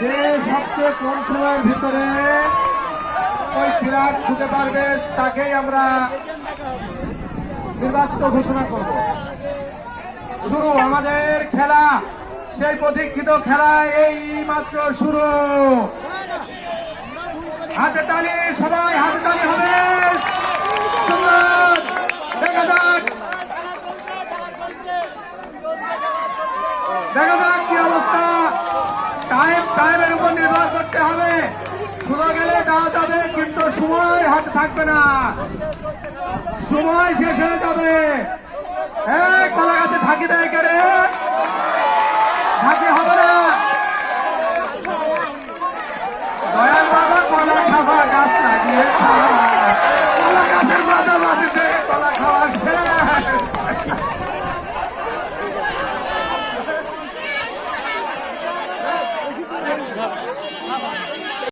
যে সবচেয়ে কম সময়ের ভিতরে ওই বিরাট ছুটে পারবে তাকেই আমরা নির্বাচিত ঘোষণা করব। শুরু আমাদের খেলা, সেই প্রতীক্ষিত খেলা এই মাত্র শুরু। হাতে তালি, সবাই হাতে তালি হবে। সুন্দর, দেখা যাক কি অবস্থা। টাইমের উপর নির্ভর করতে হবে। শুরু গেলে যাওয়া যাবে, কিন্তু সময় হাতে থাকবে না, সময় শেষ হয়ে যাবে। কলা গাছে থাকি দেয় কেড়ে, থাকি হবে না। দয়াল বাবা কলা খাওয়া গাছ লাগিয়ে